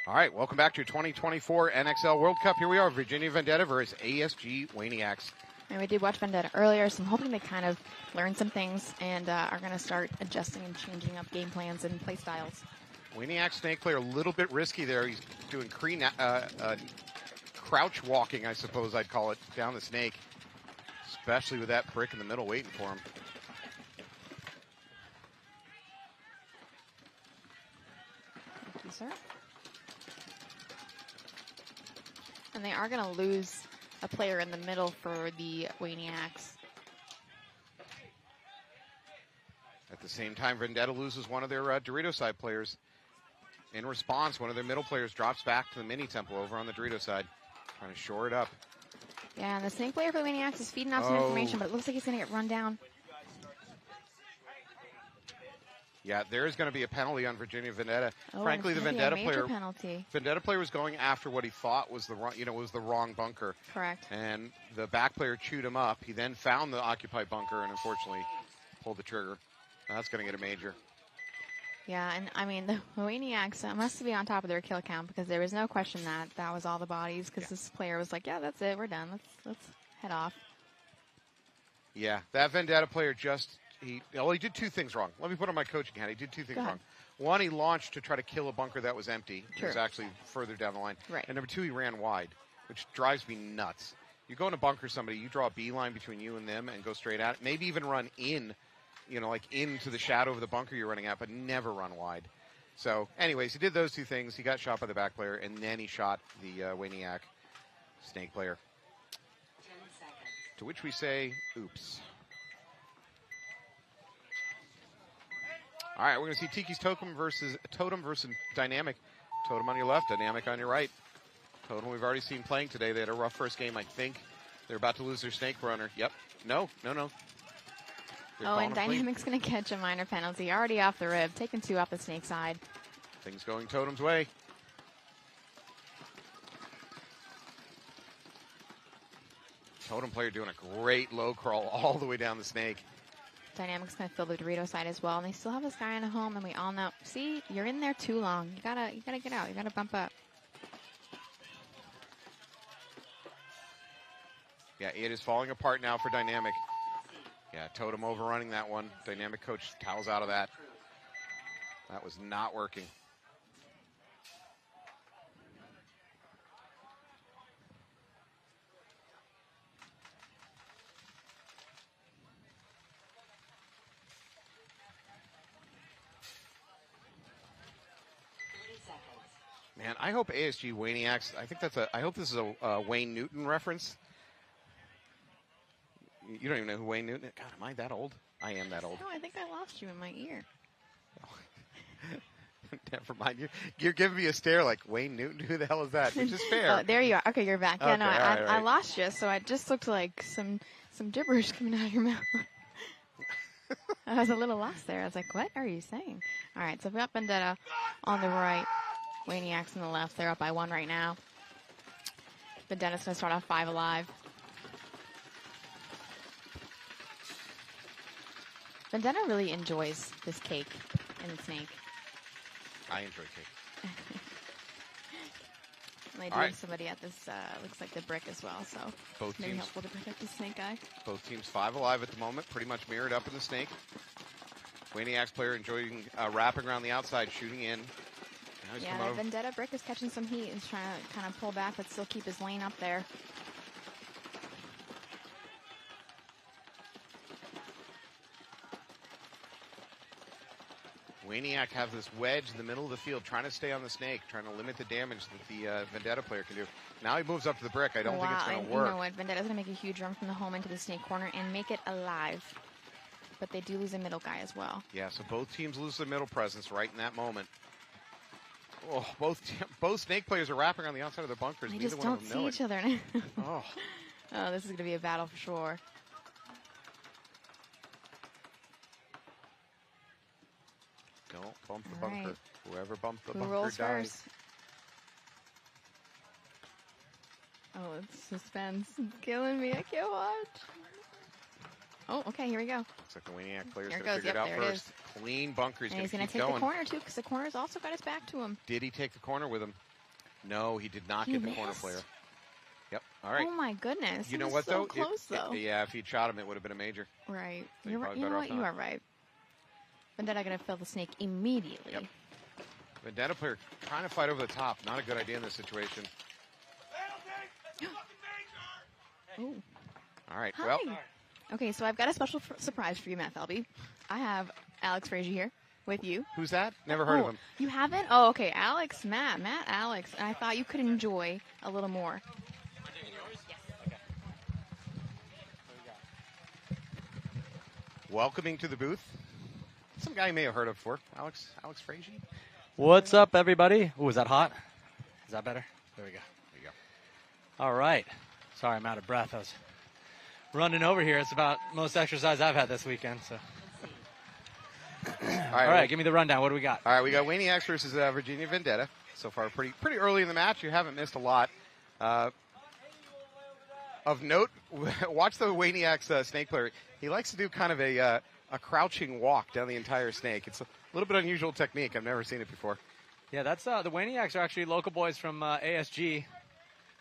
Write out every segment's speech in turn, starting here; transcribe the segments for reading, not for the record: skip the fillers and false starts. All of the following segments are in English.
All right, welcome back to 2024 NXL World Cup. Here we are, Virginia Vendetta versus ASG Wayniacs. And we did watch Vendetta earlier, so I'm hoping they kind of learn some things and are going to start adjusting and changing up game plans and play styles. Wayniacs snake player a little bit risky there. He's doing crouch walking, I suppose I'd call it, down the snake, especially with that brick in the middle waiting for him. Thank you, sir. And they are going to lose a player in the middle for the Wayniacs. At the same time, Vendetta loses one of their Dorito side players. In response, one of their middle players drops back to the mini temple over on the Dorito side, trying to shore it up. Yeah, and the snake player for the Wayniacs is feeding off some information, but it looks like he's going to get run down. Yeah, there is going to be a penalty on Virginia Vendetta. Oh, Frankly, the Vendetta player was going after what he thought was the wrong bunker. Correct. And the back player chewed him up. He then found the occupied bunker and unfortunately pulled the trigger. That's going to get a major. Yeah, and I mean, the Wayniacs must be on top of their kill count because there was no question that was all the bodies because this player was like, yeah, that's it, we're done. Let's head off. Yeah, that Vendetta player he did two things wrong. Let me put on my coaching hat. He did two things wrong. One, he launched to try to kill a bunker that was empty. It was actually further down the line. Right. And number two, he ran wide, which drives me nuts. You go in to bunker somebody, you draw a beeline between you and them and go straight at it. Maybe even run in, like into the shadow of the bunker you're running at, but never run wide. So, anyways, he did those two things. He got shot by the back player, and then he shot the Wayniac snake player. 10 seconds. To which we say, oops. All right, we're going to see Tikis Totem versus Dynamic. Totem on your left, Dynamic on your right. Totem we've already seen playing today. They had a rough first game, I think. They're about to lose their snake runner. Yep. No. And Dynamic's going to catch a minor penalty. Already off the rib, taking two off the snake side. Things going Totem's way. Totem player doing a great low crawl all the way down the snake. Dynamic's going to fill the Dorito side as well, and they still have this guy in a home, and we all know. See, you're in there too long. You gotta get out. You gotta bump up. Yeah, it is falling apart now for Dynamic. Yeah, Totem overrunning that one. Dynamic coach towels out of that. That was not working. Man, I hope ASG Wayniacs, I hope this is a Wayne Newton reference. You don't even know who Wayne Newton is? God, am I that old? I am that old. No, I think I lost you in my ear. Never mind. You're giving me a stare like, Wayne Newton? Who the hell is that? Which is fair. Oh, there you are. Okay, you're back. Yeah, okay, no, right. I lost you, so it just looked like some gibberish coming out of your mouth. I was a little lost there. I was like, what are you saying? All right, so we've got Vendetta on the right. Wayniacs on the left. They're up by 1 right now. Vendetta's going to start off 5 alive. Vendetta really enjoys this cake and the snake. I enjoy cake. And they do have somebody at this, looks like the brick as well, so both maybe teams, helpful to protect the snake guy. Both teams 5 alive at the moment, pretty much mirrored up in the snake. Wayniacs player enjoying wrapping around the outside, shooting in. Yeah, that Vendetta brick is catching some heat. He's trying to kind of pull back, but still keep his lane up there. Wayniac have this wedge in the middle of the field, trying to stay on the snake, trying to limit the damage that the Vendetta player can do. Now he moves up to the brick. I don't think it's going to work. You know what? Vendetta's going to make a huge run from the home into the snake corner and make it alive. But they do lose a middle guy as well. Yeah, so both teams lose their middle presence right in that moment. Oh, both snake players are wrapping on the outside of their bunkers. They just don't see each other now. Oh, this is going to be a battle for sure. don't bump the bunker. Whoever bumped the bunker rolls dies. First? Oh, it's suspense. It's killing me. I can't watch. Oh, okay, here we go. Looks like the Wayniac player's Here it going to goes. figure Yep, it out there it first. Clean bunker. He's And going he's to going to keep take going. the corner, too, because the corner's also got his back to him. Did he take the corner with him? No, he did not He get the corner missed? player. Yep. All right. Oh my goodness. You He know was what, so though? close, though. Yeah, if he'd shot him, it would have been a major. Right. So You're you're right. probably You know better what? off You not. are right. Vendetta going to fill the snake immediately. Yep. Vendetta player trying to fight over the top. Not a good idea in this situation. Ooh. All right. Hi. Well, Okay, so I've got a special surprise for you, Matt Felby. I have Alex Frazier here with you. who's that? Never heard of Oh, him. You haven't? Oh, okay. Alex, Matt, Alex. And I thought you could enjoy a little more. Welcoming to the booth. Some guy you may have heard of before. Alex Frazier. What's up, everybody? Ooh, is that hot? Is that better? There we go. There you go. All right. Sorry, I'm out of breath. I was running over here. It's about most exercise I've had this weekend. So, all right, give me the rundown. What do we got? All right, we got Wayniacs versus Virginia Vendetta. So far, pretty early in the match. You haven't missed a lot. Of note, watch the Wayniacs snake player. He likes to do kind of a crouching walk down the entire snake. It's a little bit unusual technique. I've never seen it before. Yeah, that's the Wayniacs are actually local boys from ASG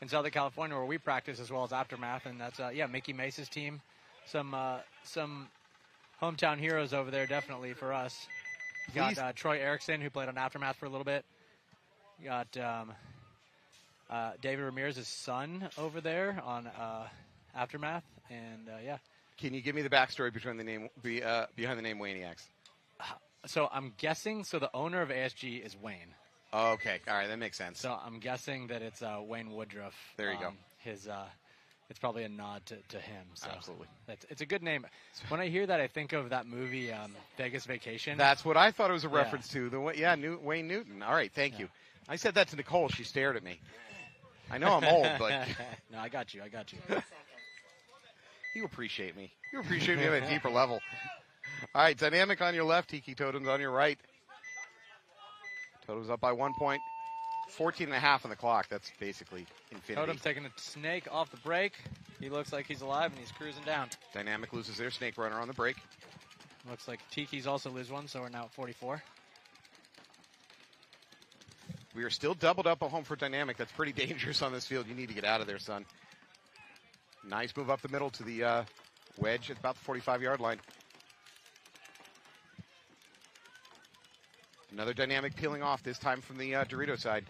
in Southern California, where we practice as well as Aftermath, and that's Mickey Mace's team. Some hometown heroes over there, definitely for us. You got Troy Erickson, who played on Aftermath for a little bit. You got David Ramirez's son over there on Aftermath, and Can you give me the backstory behind the name Wayniacs? So I'm guessing. So the owner of ASG is Wayne. Oh, okay, all right, that makes sense. So I'm guessing that it's Wayne Woodruff. There you go. It's probably a nod to him. So Absolutely. It's a good name. When I hear that, I think of that movie Vegas Vacation. That's what I thought it was a reference to. Wayne Newton. All right, thank you. I said that to Nicole. She stared at me. I know I'm old, but no, I got you. 10 seconds. you appreciate me. You appreciate me at a deeper level. All right, Dynamic on your left, Tiki Totem's on your right. Totem's up by 1 point. 14.5 on the clock. That's basically infinity. Totem's taking a snake off the break. He looks like he's alive, and he's cruising down. Dynamic loses their snake runner on the break. Looks like Tikis also lose one, so we're now at 44. We are still doubled up at home for Dynamic. That's pretty dangerous on this field. You need to get out of there, son. Nice move up the middle to the wedge at about the 45-yard line. Another Dynamic peeling off, this time from the Dorito side.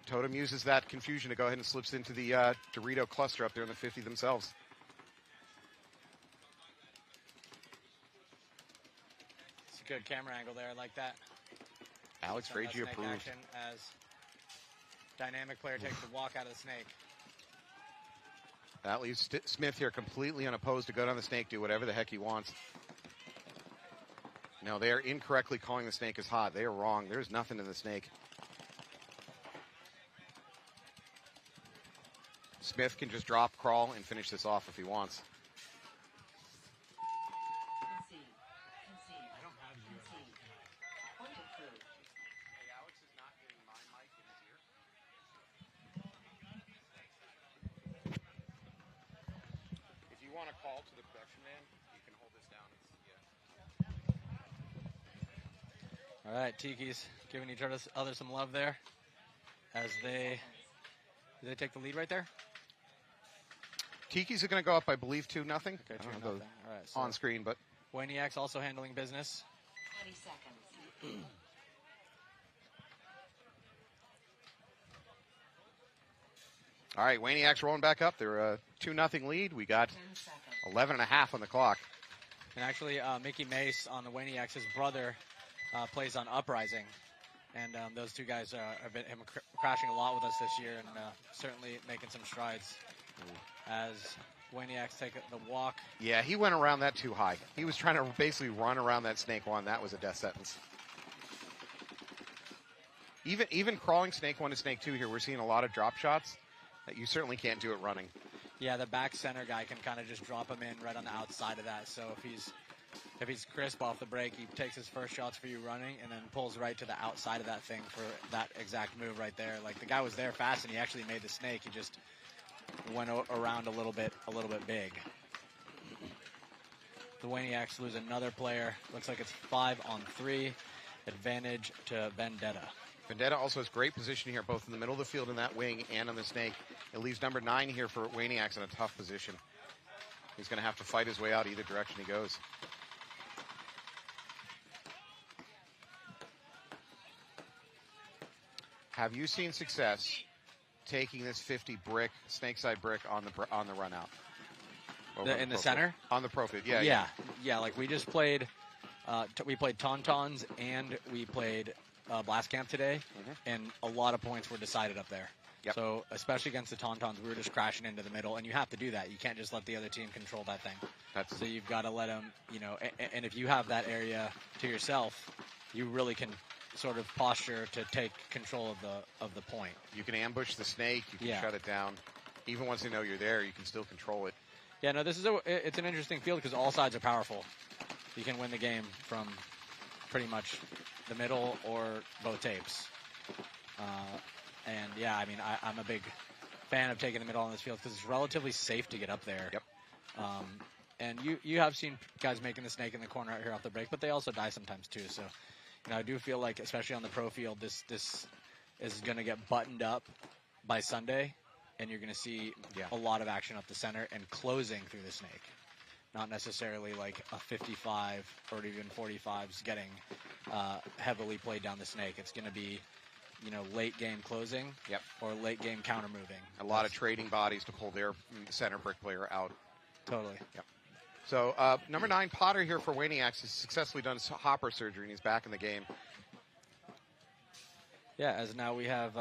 Totem uses that confusion to go ahead and slips into the Dorito cluster up there in the 50 themselves. It's a good camera angle there. I like that. Alex Some of that Frazier snake approved. action as Dynamic player takes the walk out of the snake. That leaves Smith here completely unopposed to go down the snake, do whatever the heck he wants. No, they are incorrectly calling the snake as hot. They are wrong. There's nothing in the snake. Smith can just drop, crawl, and finish this off if he wants. Concede. Point approved. Hey, Alex is not getting my mic in his ear. If you want to call to the production man, you can hold this down. All right, Tikis giving each other some love there as they take the lead right there. Tikis are going to go up, I believe, 2-0. Okay, I don't 2-0. have All the right, so on screen, but Wayniacs also handling business. 20 seconds. all right, Wayniacs rolling back up. They're a 2-0 lead. We got 10 seconds. 11.5 on the clock. And actually, Mickey Mace on the Wayniacs, his brother, plays on Uprising. And those two guys have been crashing a lot with us this year and certainly making some strides as Wayniacs take the walk. Yeah, he went around that too high. He was trying to basically run around that snake one. That was a death sentence. Even crawling snake one to snake two here, we're seeing a lot of drop shots that you certainly can't do it running. Yeah, the back center guy can kind of just drop him in right on the outside of that. So if he's crisp off the break, he takes his first shots for you running and then pulls right to the outside of that thing for that exact move right there. Like the guy was there fast and he actually made the snake. He just went around a little bit big. The Wayniacs lose another player. Looks like it's 5-on-3. Advantage to Vendetta. Vendetta also has great position here, both in the middle of the field in that wing and on the snake. It leaves number 9 here for Wayniacs in a tough position. He's going to have to fight his way out either direction he goes. Have you seen success taking this 50 brick, snakeside brick on the run out? In the center? On the pro field, yeah. Yeah, like we just played, we played Tauntauns and we played Blast Camp today, and a lot of points were decided up there. Yep. So especially against the Tauntauns, we were just crashing into the middle, and you have to do that. You can't just let the other team control that thing. So you've got to let them, and if you have that area to yourself, you really can sort of posture to take control of the point. You can ambush the snake, you can shut it down. Even once they know you're there, you can still control it. Yeah, no, it's an interesting field because all sides are powerful. You can win the game from pretty much the middle or both tapes. And yeah, I mean, I'm a big fan of taking the middle on this field because it's relatively safe to get up there. Yep. And you have seen guys making the snake in the corner out here off the break, but they also die sometimes too. So, I do feel like, especially on the pro field, this is going to get buttoned up by Sunday, and you're going to see a lot of action up the center and closing through the snake. Not necessarily like a 55 or even 45s getting heavily played down the snake. It's going to be, late game closing or late game counter moving. A lot of trading bodies to pull their center brick player out. Totally. Yep. So number 9, Potter here for Wayniacs has successfully done hopper surgery, and he's back in the game. Yeah, as now we have,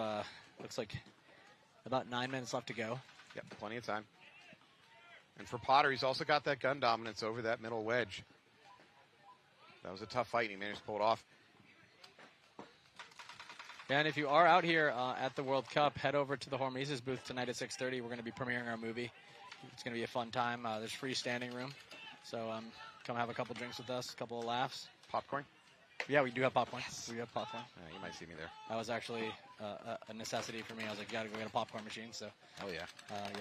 looks like about 9 minutes left to go. Yep, plenty of time. And for Potter, he's also got that gun dominance over that middle wedge. That was a tough fight, and he managed to pull it off. And if you are out here at the World Cup, head over to the Hormesis booth tonight at 6:30. We're going to be premiering our movie. It's going to be a fun time. There's free standing room. So come have a couple drinks with us, a couple of laughs. Popcorn? Yeah, we do have popcorn. Yes. We have popcorn. You might see me there. That was actually a necessity for me. I was like, got to go get a popcorn machine. So, oh, yeah.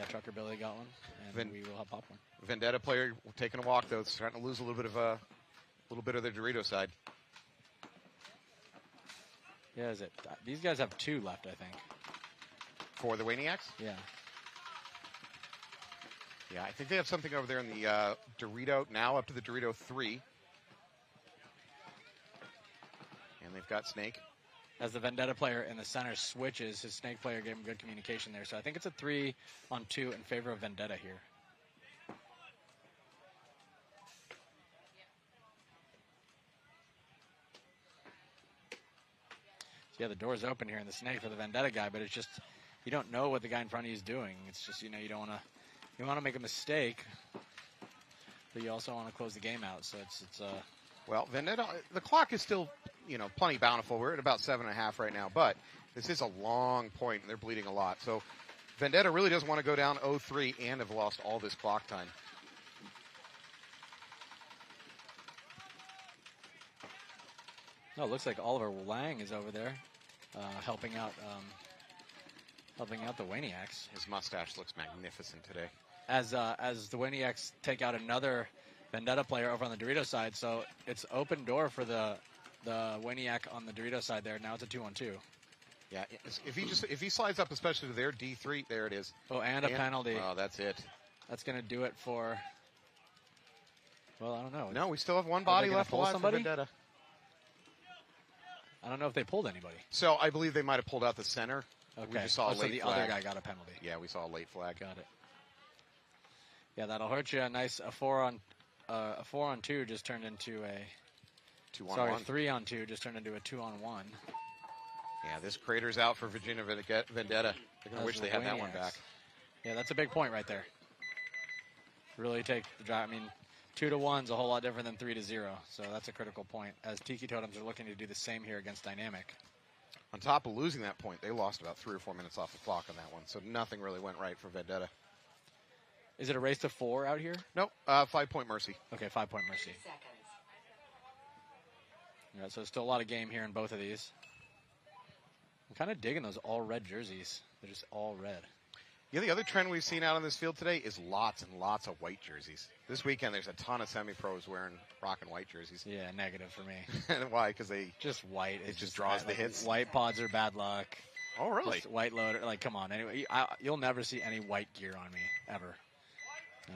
Trucker Billy got one, and we will have popcorn. Vendetta player taking a walk, though. It's starting to lose a little bit of their Dorito side. Yeah, is it? These guys have 2 left, I think. For the Wayniacs? Yeah. Yeah, I think they have something over there in the Dorito, now up to the Dorito 3. And they've got Snake. As the Vendetta player in the center switches, his Snake player gave him good communication there. So I think it's a 3-on-2 in favor of Vendetta here. So yeah, the door's open here in the Snake for the Vendetta guy, but it's just, you don't know what the guy in front of you is doing. It's just, you don't want to make a mistake, but you also want to close the game out. So it's well, Vendetta, the clock is still, plenty bountiful. We're at about 7.5 right now, but this is a long point, and they're bleeding a lot. So Vendetta really doesn't want to go down 0-3 and have lost all this clock time. No, it looks like Oliver Lang is over there, helping out the Wayniacs. His mustache looks magnificent today. As the Wayniacs take out another Vendetta player over on the Dorito side, so it's open door for the Wayniac on the Dorito side there. Now it's a 2-on-2. Yeah, if he slides up, especially to their D3, there it is. Oh, and a penalty. Oh, that's it. That's going to do it for. Well, I don't know. No, we still have one body left alive for Vendetta. I don't know if they pulled anybody. So I believe they might have pulled out the center. Okay. We just saw a late so the flag. other guy got a penalty. Yeah, we saw a late flag. Got it. Yeah, that'll hurt you. A 4-on-2 just turned into a 2-on-1. Sorry, 3-on-2 just turned into a 2-on-1. Yeah, this crater's out for Virginia Vendetta. They're going to wish they had that one back. Yeah, that's a big point right there. Really take the drive. I mean, 2-1's a whole lot different than 3-0, so that's a critical point. As Tiki Totems are looking to do the same here against Dynamic. On top of losing that point, they lost about 3 or 4 minutes off the clock on that one, so nothing really went right for Vendetta. Is it a race to 4 out here? Nope, 5-point mercy. Okay, 5-point mercy. Seconds. Yeah, so still a lot of game here in both of these. I'm kind of digging those all red jerseys. They're just all red. Yeah, the other trend we've seen out on this field today is lots and lots of white jerseys. This weekend, there's a ton of semi-pros wearing rocking white jerseys. Yeah, negative for me. And why? Because they Just white. It just draws the hits. White pods are bad luck. Oh, really? Just white loader. Like, come on. Anyway, you'll never see any white gear on me ever.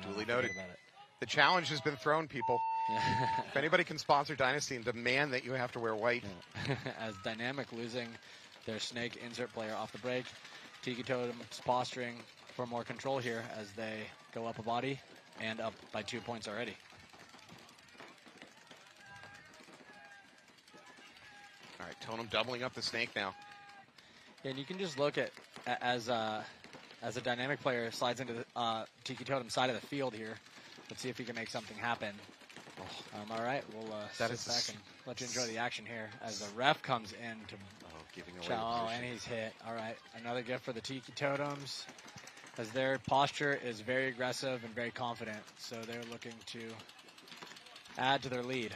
Duly forget noted. about it. The challenge has been thrown, people. Yeah. If anybody can sponsor Dynasty and demand that you have to wear white. As Dynamic losing their snake insert player off the break, Tiki Totem's posturing for more control here as they go up a body and up by 2 points already. All right, Totem doubling up the snake now. And you can just look at as a Dynamic player slides into the Tiki Totem side of the field here. Let's see if he can make something happen. All right, we'll sit back and let you enjoy the action here as the ref comes in to giving away chow, the position. and he's hit. All right, another gift for the Tiki Totems as their posture is very aggressive and very confident, so they're looking to add to their lead.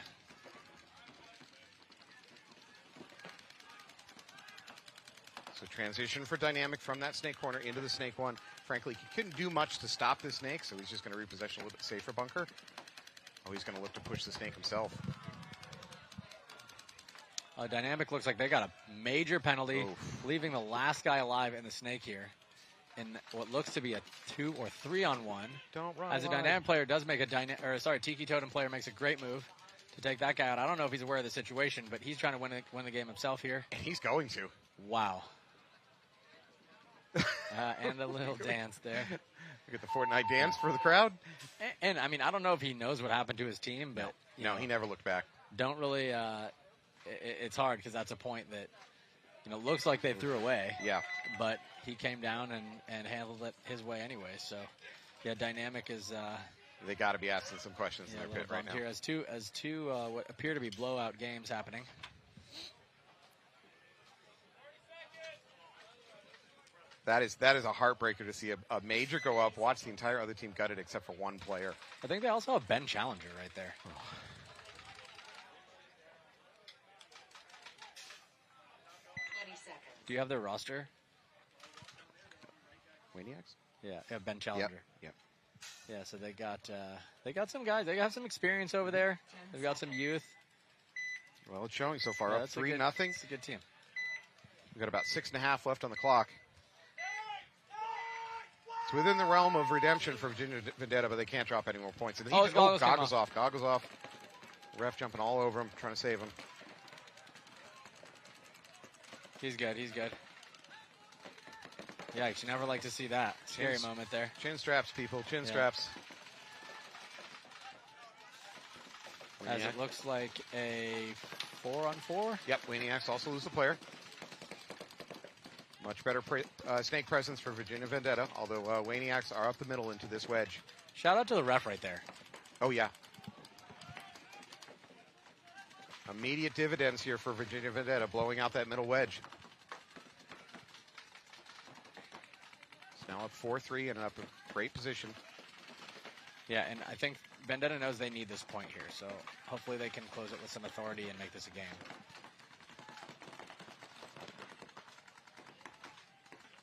So transition for Dynamic from that snake corner into the snake one. Frankly, he couldn't do much to stop the snake, so he's just going to repossession a little bit safer bunker. Oh, he's going to look to push the snake himself. Dynamic looks like they got a major penalty, Oof. leaving the last guy alive in the snake here. In what looks to be a 2 or 3-on-1. Don't run As a wide. Dynamic player does make a Tiki Totem player makes a great move to take that guy out. I don't know if he's aware of the situation, but he's trying to win the game himself here. And he's going to. Wow. And a little dance there. Look at the Fortnite dance for the crowd. And I mean, I don't know if he knows what happened to his team, but you No, know, he never looked back. don't really. It's hard because that's a point that looks like they threw away. Yeah. But he came down and handled it his way anyway. So yeah, Dynamic is They got to be asking some questions a in their little pit right bummed now. here as two what appear to be blowout games happening. That is a heartbreaker to see a major go up, watch the entire other team gut it except for one player. I think they also have Ben Challenger right there. 20 seconds. Do you have their roster? Wayniacs? Yeah, Ben Challenger. Yep. Yeah, so they got some guys. They have some experience over there. They've got some youth. Well, it's showing so far. Yeah, Up that's a 3-0. good- It's a good team. We've got about 6.5 left on the clock. It's within the realm of redemption for Virginia Vendetta, but they can't drop any more points. And Oh, goggles came goggles off. Goggles off. Ref jumping all over him, trying to save him. He's good. He's good. Yikes, you never like to see that. Scary Yes. moment there. Chin straps, people. Chin Yeah. straps. As Wayniac. it looks like a 4-on-4. Yep, Wayniacs also lose a player. Much better snake presence for Virginia Vendetta, although Wayniacs are up the middle into this wedge. Shout out to the ref right there. Oh, yeah. Immediate dividends here for Virginia Vendetta, blowing out that middle wedge. It's now up 4-3 and up a great position. Yeah, and I think Vendetta knows they need this point here, so hopefully they can close it with some authority and make this a game.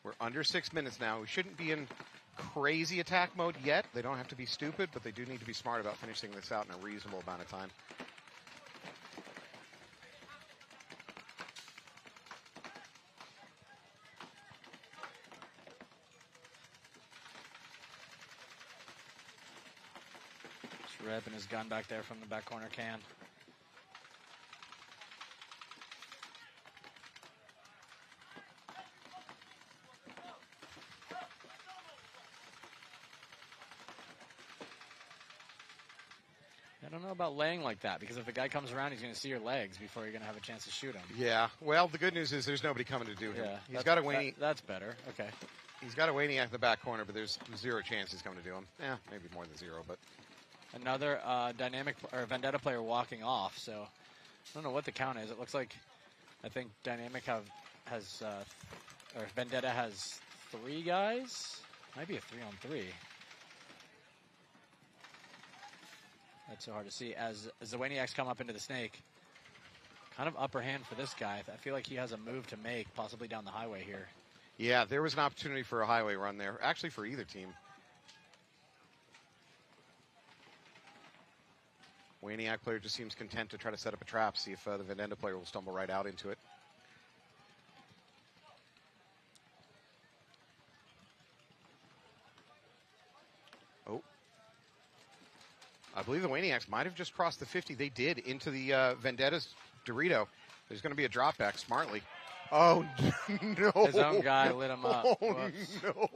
We're under 6 minutes now. We shouldn't be in crazy attack mode yet. They don't have to be stupid, but they do need to be smart about finishing this out in a reasonable amount of time. Just ripping his gun back there from the back corner can. I don't know about laying like that, because if the guy comes around, he's going to see your legs before you're going to have a chance to shoot him. Yeah. Well, the good news is there's nobody coming to do him. Yeah, He's got a Wayne. that's better. Okay. He's got a Wayniac in the back corner, but there's zero chance he's coming to do him. Yeah, maybe more than zero, but Another Dynamic or Vendetta player walking off. So I don't know what the count is. It looks like I think Dynamic has or Vendetta has 3 guys. Might be a 3-on-3. That's so hard to see as the Wayniacs come up into the snake. Kind of upper hand for this guy. I feel like he has a move to make, possibly down the highway here. Yeah, there was an opportunity for a highway run there, actually for either team. Wayniac player just seems content to try to set up a trap, see if the Vendetta player will stumble right out into it. Oh. I believe the Wayniacs might have just crossed the 50. They did into the Vendetta's Dorito. There's going to be a drop back smartly. Oh, no. His own guy lit him up. Oh, Whoops. no.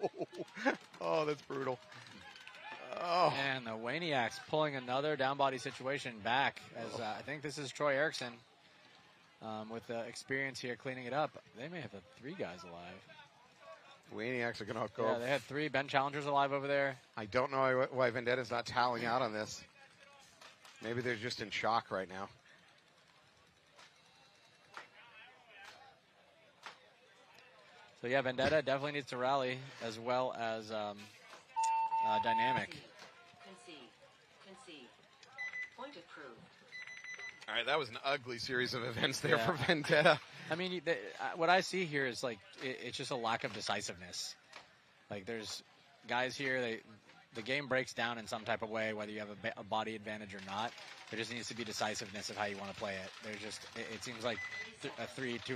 Oh, that's brutal. Oh. And the Wayniacs pulling another down body situation back as I think this is Troy Erickson with the experience here cleaning it up. They may have had 3 guys alive. Wayniacs are going to go. Yeah, they had 3 Ben challengers alive over there. I don't know why Vendetta's not toweling out on this. Maybe they're just in shock right now. So yeah, Vendetta definitely needs to rally as well as Dynamic. Concede. Point approved. All right, that was an ugly series of events there Yeah. for Vendetta. I mean, what I see here is like it's just a lack of decisiveness. Like there's guys here, the game breaks down in some type of way, whether you have a body advantage or not. There just needs to be decisiveness of how you want to play it. There's just it seems like 2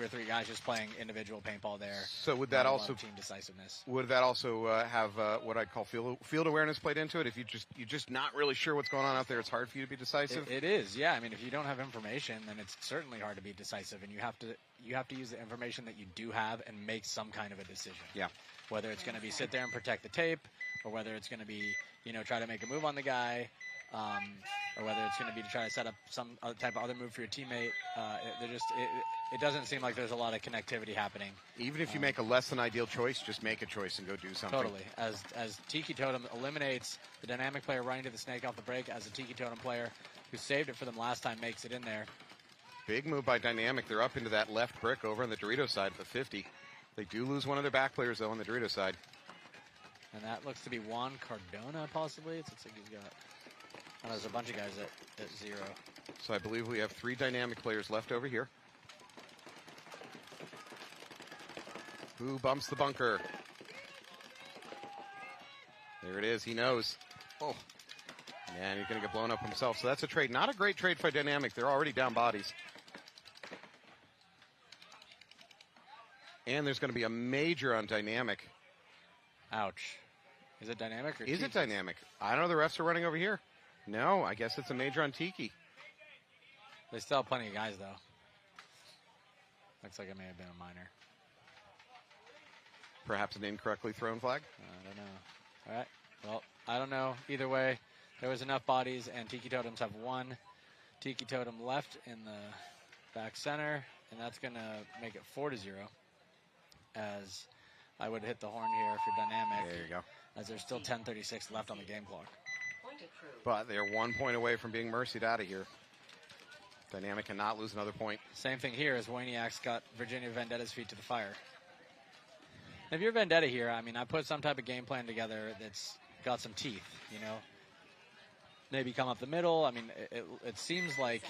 or 3 guys just playing individual paintball there. So would that Not a lot also of team decisiveness? would that also have what I'd call field awareness played into it? If you're just not really sure what's going on out there, it's hard for you to be decisive. It is, yeah. I mean, if you don't have information, then it's certainly hard to be decisive, and you have to use the information that you do have and make some kind of a decision. Yeah. Whether it's going to be sit there and protect the tape, or whether it's going to be try to make a move on the guy, or whether it's going to be to try to set up some other type of other move for your teammate. It doesn't seem like there's a lot of connectivity happening. Even if you make a less than ideal choice, just make a choice and go do something. Totally. As Tiki Totem eliminates the Dynamic player running to the snake off the break, as the Tiki Totem player who saved it for them last time makes it in there. Big move by Dynamic. They're up into that left brick over on the Dorito side of the 50. They do lose one of their back players, though, on the Dorito side. And that looks to be Juan Cardona, possibly. It looks like he's got... Oh, there's a bunch of guys at 0. So I believe we have 3 Dynamic players left over here. Who bumps the bunker? There it is. He knows. Oh. And he's going to get blown up himself. So that's a trade. Not a great trade for Dynamic. They're already down bodies. And there's going to be a major on Dynamic. Ouch. Is it Dynamic or Is it Tikis? Dynamic? I don't know. The refs are running over here. No, I guess it's a major on Tiki. They still have plenty of guys, though. Looks like it may have been a minor. Perhaps an incorrectly thrown flag. I don't know. All right. Well, I don't know. Either way, there was enough bodies, and Tiki Totems have 1 Tiki Totem left in the back center, and that's going to make it 4-0. As I would hit the horn here for Dynamic. There you go. As there's still 10:36 left on the game clock. Point approved. But they're 1 point away from being mercied out of here. Dynamic cannot lose another point. Same thing here as Wayniacs got Virginia Vendetta's feet to the fire. If you're Vendetta here, I mean, I put some type of game plan together that's got some teeth, Maybe come up the middle. I mean, it seems like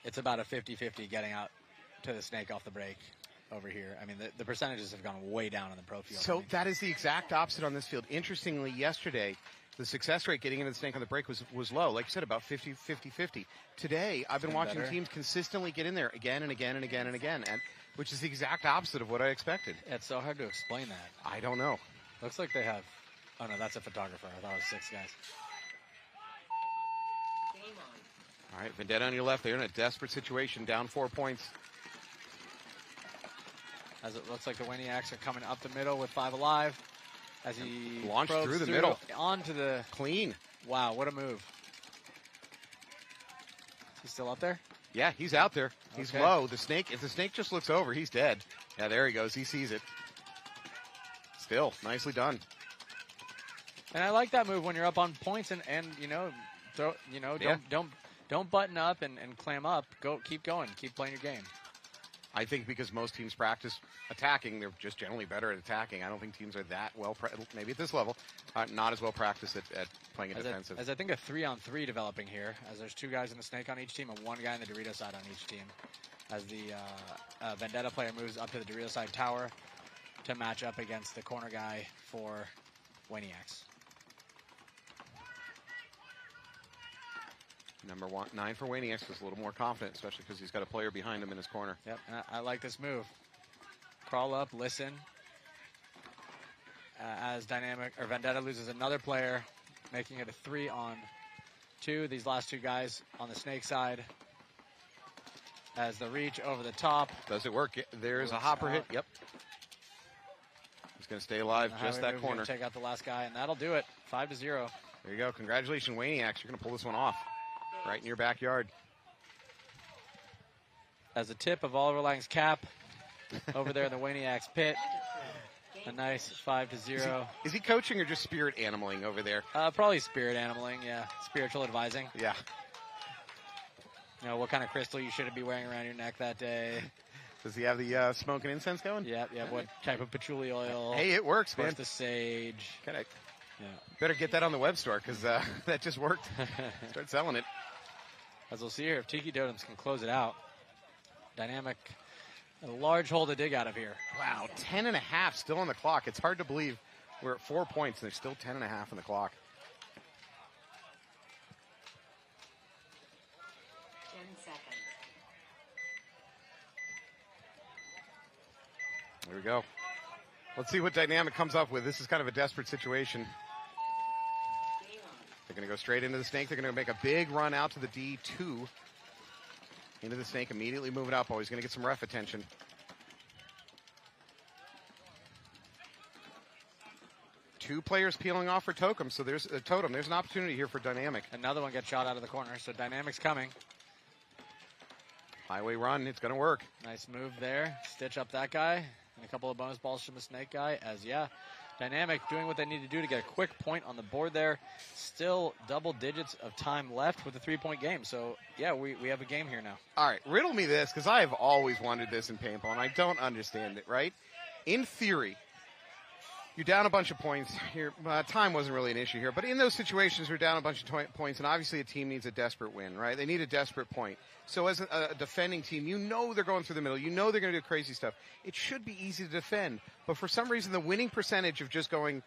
it's about a 50-50 getting out to the snake off the break over here. I mean, the percentages have gone way down in the pro field. So that is the exact opposite on this field. Interestingly, yesterday, the success rate getting into the snake on the break was low. Like you said, about 50-50. Today, I've been watching better. teams consistently get in there again and again and again and again, and which is the exact opposite of what I expected. It's so hard to explain that. I don't know. Looks like they have... Oh, no, that's a photographer. I thought it was 6 guys. Game on. All right, Vendetta on your left. They're in a desperate situation, down 4 points. As it looks like the Wayniacs are coming up the middle with 5 alive. As he Launched probes through the middle. Onto the... Clean. Wow, what a move. He's still up there? Yeah, he's out there. He's Okay. low. The snake, if the snake just looks over, he's dead. Yeah, there he goes. He sees it. Still, nicely done. And I like that move when you're up on points and throw, Yeah. don't button up and clam up. Keep going. Keep playing your game. I think because most teams practice attacking, they're just generally better at attacking. I don't think teams are that well, maybe at this level, not as well practiced at playing a defensive. As I think a 3-on-3 developing here, as there's 2 guys in the snake on each team and 1 guy in the Dorito side on each team. as the Vendetta player moves up to the real side tower to match up against the corner guy for Wayniacs. Number 9 for Wayniacs was a little more confident, especially because he's got a player behind him in his corner. Yep, I like this move. Crawl up, listen. As Vendetta loses another player, making it a 3-on-2. These last two guys on the snake side. As the reach over the top. Does it work? There's a hopper hit. Yep. He's going to stay alive just that corner. Take out the last guy, and that'll do it. 5-0. There you go. Congratulations, Wayniacs. You're going to pull this one off right in your backyard. As a tip of Oliver Lang's cap over there in the Wayniacs pit. A nice 5-0. Is he coaching or just spirit animaling over there? Probably spirit animaling, yeah. Spiritual advising. Yeah. You know, what kind of crystal you shouldn't be wearing around your neck that day. Does he have the smoke and incense going? Yeah. What type of patchouli oil. Hey, it works, man. Where's the sage? Yeah. Better get that on the web store because that just worked. Start selling it. As we'll see here, if Tiki Totems can close it out. Dynamic, a large hole to dig out of here. Wow, 10.5 still on the clock. It's hard to believe we're at 4 points and there's still 10.5 on the clock. 10 seconds. There we go. Let's see what Dynamic comes up with. This is kind of a desperate situation. They're going to go straight into the snake. They're going to make a big run out to the D2. Into the snake, immediately moving up. Oh, he's going to get some ref attention. Two players peeling off for Totem, so there's a Totem. There's an opportunity here for Dynamic. Another one gets shot out of the corner, so Dynamic's coming. Highway run, it's going to work. Nice move there. Stitch up that guy. And a couple of bonus balls from the snake guy. Dynamic doing what they need to do to get a quick point on the board there. Still double digits of time left with a 3-point game. So, yeah, we have a game here now. All right, riddle me this, because I have always wanted this in paintball, and I don't understand it, right? In theory, you're down a bunch of points here. Time wasn't really an issue here, but in those situations, you're down a bunch of points, and obviously a team needs a desperate win, right? They need a desperate point. So as a defending team, you know they're going through the middle. You know they're going to do crazy stuff. It should be easy to defend, but for some reason, the winning percentage of just going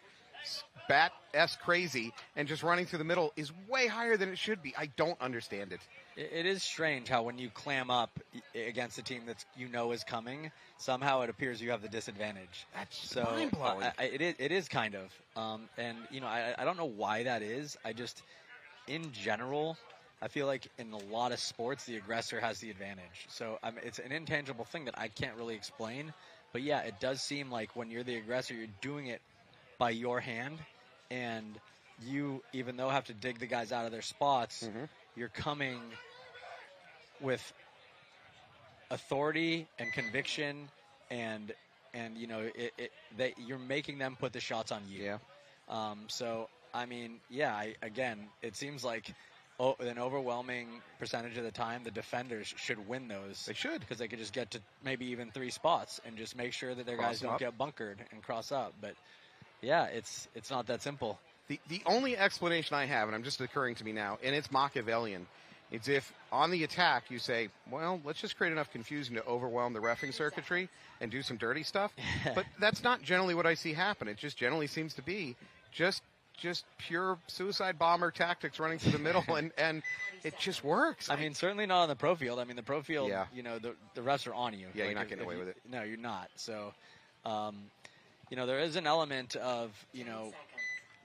bat-s crazy and just running through the middle is way higher than it should be. I don't understand it. It is strange how when you clam up against a team that you know is coming, somehow it appears you have the disadvantage. That's mind-blowing. It is kind of. And, you know, I don't know why that is. In general, I feel like in a lot of sports, the aggressor has the advantage. So it's an intangible thing that I can't really explain. But, yeah, it does seem like when you're the aggressor, you're doing it by your hand. And you, even though have to dig the guys out of their spots, you're coming with authority and conviction and you know, you're making them put the shots on you. Yeah. So, I mean, yeah, again, it seems like an overwhelming percentage of the time, the defenders should win those. They should. Because they could just get to maybe even 3 spots and just make sure that their guys don't get bunkered and cross up. But, yeah, it's not that simple. The only explanation I have, and I'm just occurring to me now, and it's Machiavellian, it's if on the attack you say, well, let's just create enough confusion to overwhelm the reffing circuitry and do some dirty stuff. But that's not generally what I see happen. It just generally seems to be just pure suicide bomber tactics running through the middle, and it just works. I mean, certainly not on the pro field. I mean, the pro field, you know, the refs are on you. Yeah, you're not getting away with it. No, you're not. So, you know, there is an element of, you know,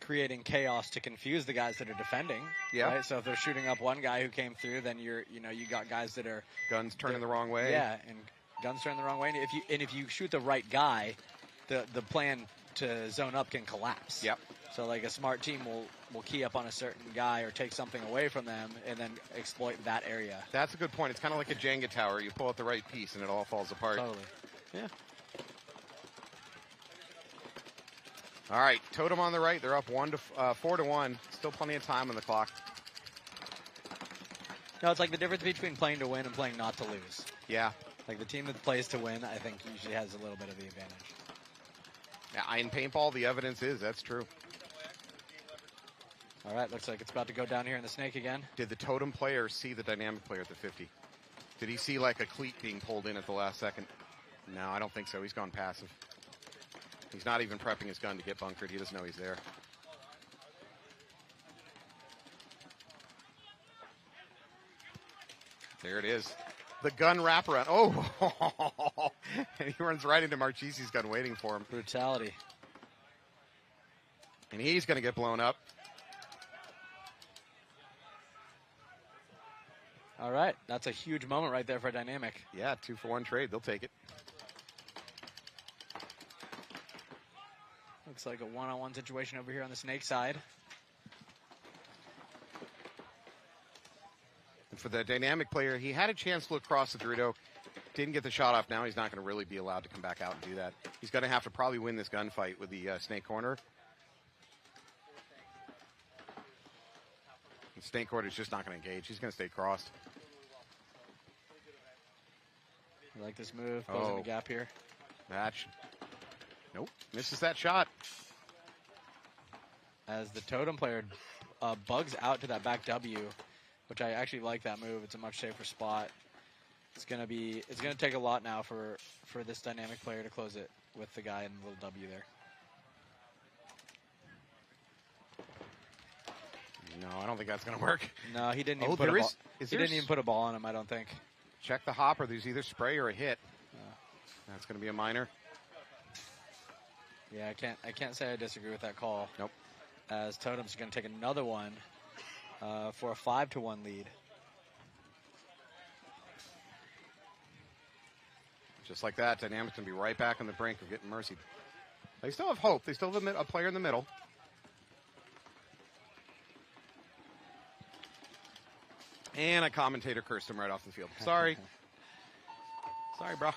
creating chaos to confuse the guys that are defending. Yeah. Right? So if they're shooting up one guy who came through, then you got guys that are guns turning the wrong way. Yeah, and guns turning the wrong way. And if you shoot the right guy, the plan to zone up can collapse. Yep. So like a smart team will key up on a certain guy or take something away from them and then exploit that area. That's a good point. It's kind of like a Jenga tower. You pull out the right piece and it all falls apart. Totally. Yeah. All right, Totem on the right. They're up 4-1. Still plenty of time on the clock. No, it's like the difference between playing to win and playing not to lose. Yeah. Like the team that plays to win, I think usually has a little bit of the advantage. Yeah, in paintball, the evidence is that's true. All right, looks like it's about to go down here in the snake again. Did the Totem player see the Dynamic player at the 50? Did he see like a cleat being pulled in at the last second? No, I don't think so. He's gone passive. He's not even prepping his gun to get bunkered. He doesn't know he's there. There it is. The gun wraparound. Oh! And he runs right into Marchesi's gun waiting for him. Brutality. And he's going to get blown up. All right. That's a huge moment right there for Dynamic. Yeah, 2-for-1 trade. They'll take it. Looks like a one-on-one situation over here on the Snake side. And for the Dynamic player, he had a chance to look across the Dorito. Didn't get the shot off. Now he's not going to really be allowed to come back out and do that. He's going to have to probably win this gunfight with the Snake corner. The Snake corner is just not going to engage. He's going to stay crossed. I like this move. Closing the gap here. Match. Nope. Misses that shot. As the Totem player bugs out to that back W, which I actually like that move. It's a much safer spot. It's gonna take a lot now for this Dynamic player to close it with the guy in the little W there. No, I don't think that's gonna work. No, he didn't even put a ball on him, I don't think. Check the hopper. There's either spray or a hit. That's gonna be a minor. Yeah, I can't say I disagree with that call. Nope. As Totem's going to take another one for a 5-1 lead. Just like that, Dynamic's going to be right back on the brink of getting mercied. They still have hope. They still have a player in the middle. And a commentator cursed him right off the field. Sorry. Sorry, bro.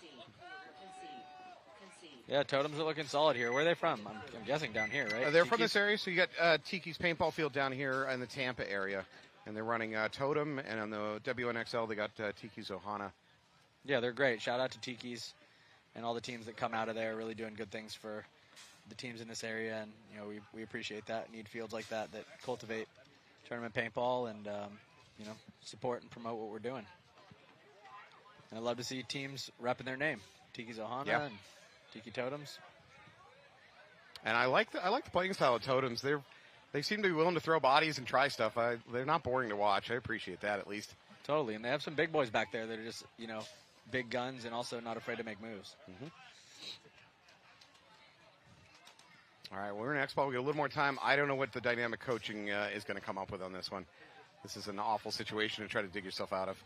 Yeah, Totems are looking solid here. Where are they from? I'm guessing down here, right? They're from this area, so you got Tikis Paintball Field down here in the Tampa area. And they're running Totem, and on the WNXL, they got Tikis Ohana. Yeah, they're great. Shout out to Tikis and all the teams that come out of there, really doing good things for the teams in this area. And, you know, we appreciate that. Need fields like that cultivate tournament paintball and, you know, support and promote what we're doing. And I'd love to see teams repping their name. Tikis Ohana and Tiki Totems. And I like the playing style of Totems. They seem to be willing to throw bodies and try stuff. They're not boring to watch. I appreciate that at least. Totally, and they have some big boys back there that are just, you know, big guns and also not afraid to make moves. Mm-hmm. All right, well, we're in X-Ball. We got a little more time. I don't know what the Dynamic coaching is going to come up with on this one. This is an awful situation to try to dig yourself out of.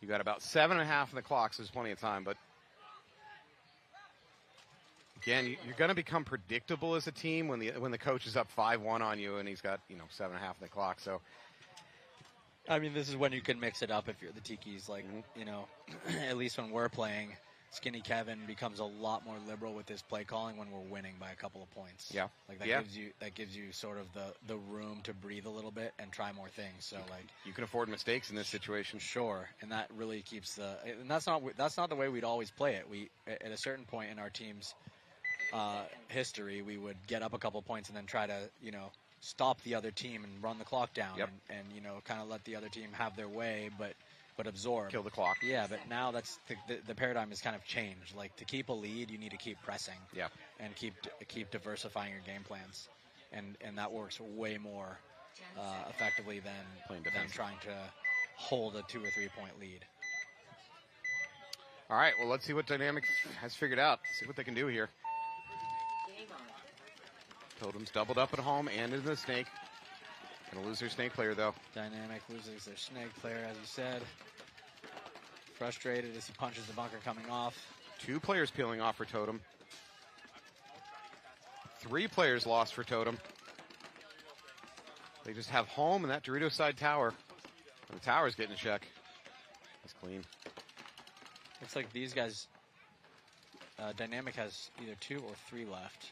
You got about 7.5 in the clock, so there's plenty of time, but again, you're going to become predictable as a team when the coach is up 5-1 on you and he's got 7.5 in the clock. So, I mean, this is when you can mix it up if you're the Tikis. Like, you know, at least when we're playing, Skinny Kevin becomes a lot more liberal with his play calling when we're winning by a couple of points. Yeah, like that gives you sort of the room to breathe a little bit and try more things. So like you can afford mistakes in this situation. Sure, and that really keeps and that's not the way we'd always play it. We at a certain point in our team's history, we would get up a couple points and then try to, you know, stop the other team and run the clock down and you know, kind of let the other team have their way, but absorb. Kill the clock. Yeah, but now that's the paradigm has kind of changed. Like, to keep a lead, you need to keep pressing. Yeah. And keep diversifying your game plans. And that works way more effectively than trying to hold a 2 or 3 point lead. All right, well, let's see what Dynamic has figured out. See what they can do here. Totem's doubled up at home and into the Snake. Gonna lose their Snake player, though. Dynamic loses their Snake player, as you said. Frustrated as he punches the bunker coming off. 2 players peeling off for Totem. 3 players lost for Totem. They just have home and that Dorito side tower. And the tower's getting a check. That's clean. Looks like these guys, Dynamic has either 2 or 3 left.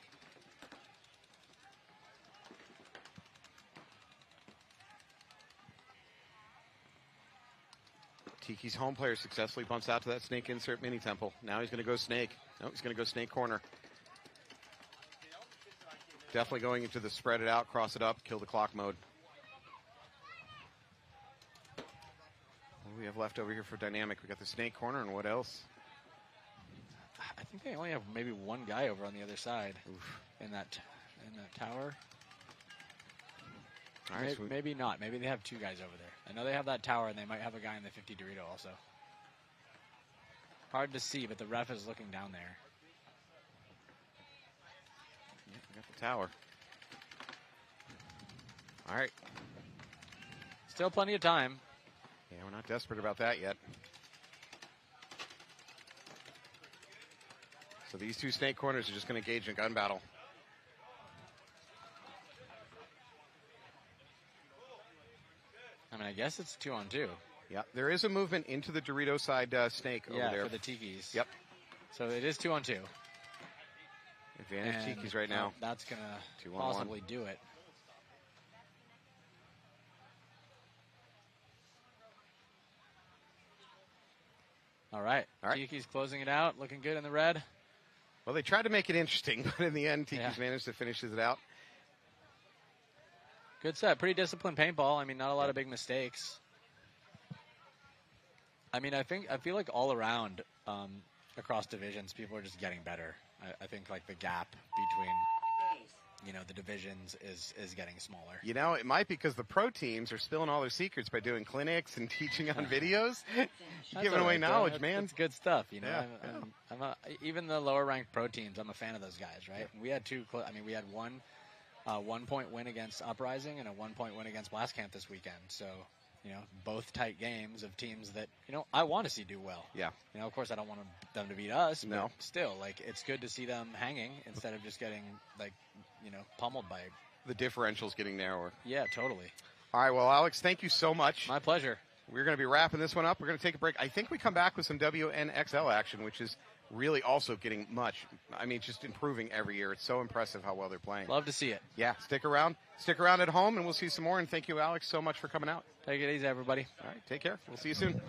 Tiki's home player successfully bumps out to that Snake insert mini temple. Now he's going to go Snake. No, he's going to go Snake corner. Definitely going into the spread it out, cross it up, kill the clock mode. do we have left over here for dynamic? We got the snake corner, and what else? I think they only have maybe one guy over on the other side Oof. in that tower. All right, so Maybe not. Maybe they have two guys over there. I know they have that tower, and they might have a guy in the 50 Dorito also. Hard to see, but the ref is looking down there. yeah, we got the tower. All right. Still plenty of time. Yeah, we're not desperate about that yet. So these two snake corners are just going to engage in a gun battle. I mean, I guess it's 2-on-2. Yeah, there is a movement into the Dorito side snake over there. For the Tikis. Yep. So it is 2-on-2. Advantage And, Tikis right now. That's going to 2-on-1. possibly do it. All right. Tikis closing it out, looking good in the red. Well, they tried to make it interesting, but in the end, Tikis managed to finish it out. Good set. Pretty disciplined paintball. I mean, not a lot of big mistakes. I mean, I feel like all around across divisions, people are just getting better. I think like the gap between the divisions is getting smaller. You know, it might be because the pro teams are spilling all their secrets by doing clinics and teaching on videos. Giving away knowledge, man. It's good stuff, you know. Yeah, even the lower ranked pro teams, I'm a fan of those guys, right? Yeah. We had we had one 1-point win against Uprising and a 1-point win against Blast Camp this weekend. So, both tight games of teams that, I want to see do well. Yeah. Of course, I don't want them to beat us. No. But still, it's good to see them hanging instead of just getting, pummeled by. The differential's getting narrower. Yeah, totally. All right, well, Alex, thank you so much. My pleasure. We're going to be wrapping this one up. We're going to take a break. I think we come back with some WNXL action, which is really also getting just improving every year. It's so impressive how well they're playing. Love to see it. Yeah, stick around. Stick around at home, and we'll see some more. And thank you, Alex, so much for coming out. Take it easy, everybody. All right, take care. We'll see you soon.